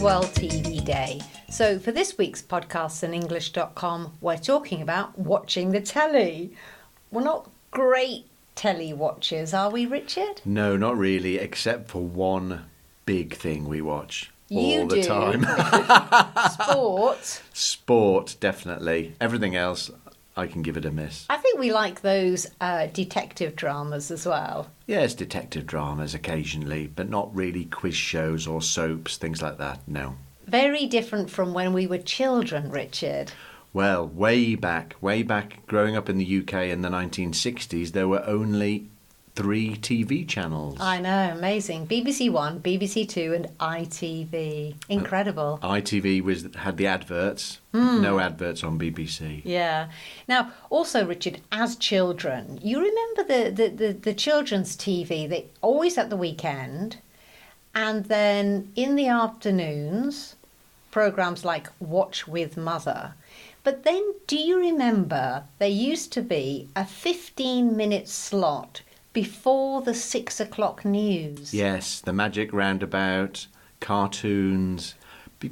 World TV Day. So for this week's podcast on English.com, we're talking about watching the telly. We're not great telly watchers, are we, Richard? No, not really, except for one big thing we watch You all the do. time. Sport. Sport, definitely. Everything else, I can give it a miss. I think we like those detective dramas as well. Yes, detective dramas occasionally, but not really quiz shows or soaps, things like that, no. Very different from when we were children, Richard. Well, way back, growing up in the UK in the 1960s, there were only 3 TV channels. I know, amazing. BBC One, BBC Two and ITV. Incredible. ITV had the adverts, no adverts on BBC. Yeah. Now, also, Richard, as children, you remember the children's TV, they always at the weekend, and then in the afternoons, programmes like Watch with Mother. But then, do you remember there used to be a 15-minute slot before the 6 o'clock news? Yes, the Magic Roundabout, cartoons,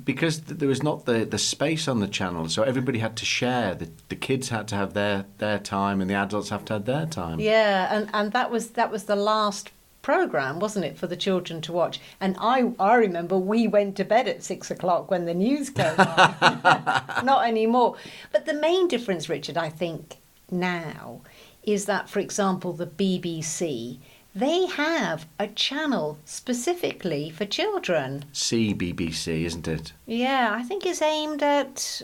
because there was not the space on the channel, so everybody had to share. The kids had to have their time and the adults have to have their time. Yeah, and that was the last programme, wasn't it, for the children to watch? And I remember we went to bed at 6 o'clock when the news came on. Not anymore. But the main difference, Richard, I think now is that, for example, the BBC, they have a channel specifically for children. CBBC, isn't it? Yeah, I think it's aimed at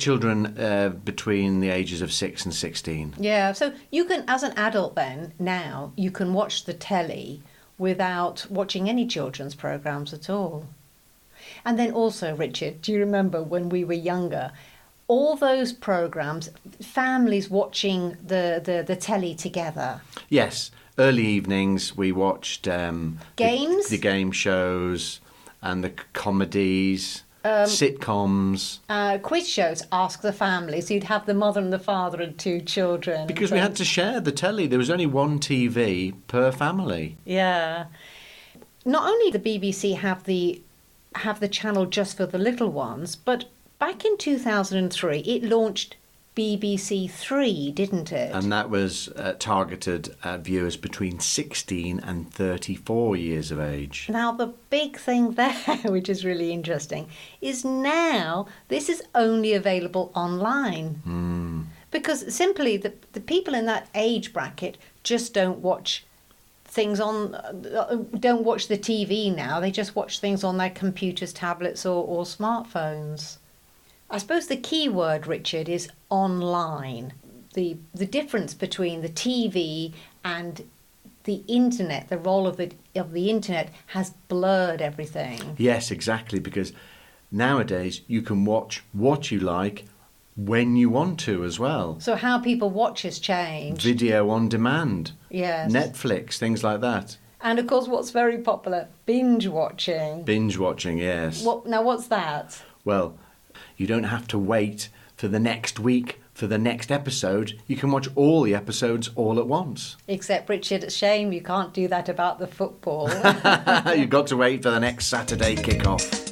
children between the ages of 6 and 16. Yeah, so you can, as an adult then, now, you can watch the telly without watching any children's programmes at all. And then also, Richard, do you remember when we were younger, all those programmes, families watching the telly together? Yes, early evenings we watched games, the game shows and the comedies. Sitcoms. Quiz shows, Ask the Family. So you'd have the mother and the father and 2 children. Because we had to share the telly. There was only one TV per family. Yeah. Not only the BBC have the channel just for the little ones, but back in 2003 it launched BBC Three, didn't it? And that was targeted at viewers between 16 and 34 years of age. Now, the big thing there, which is really interesting, is now this is only available online. Because simply the people in that age bracket just don't watch things don't watch the TV now. They just watch things on their computers, tablets or smartphones. I suppose the key word, Richard, is online. The difference between the TV and the internet, the role of the internet has blurred everything. Yes, exactly, because nowadays you can watch what you like when you want to as well. So how people watch has changed. Video on demand. Yes. Netflix, things like that. And of course, what's very popular? Binge watching. Binge watching, yes. Now, what's that? Well, you don't have to wait for the next week for the next episode. You can watch all the episodes all at once. Except, Richard, it's a shame you can't do that about the football. You've got to wait for the next Saturday kick-off.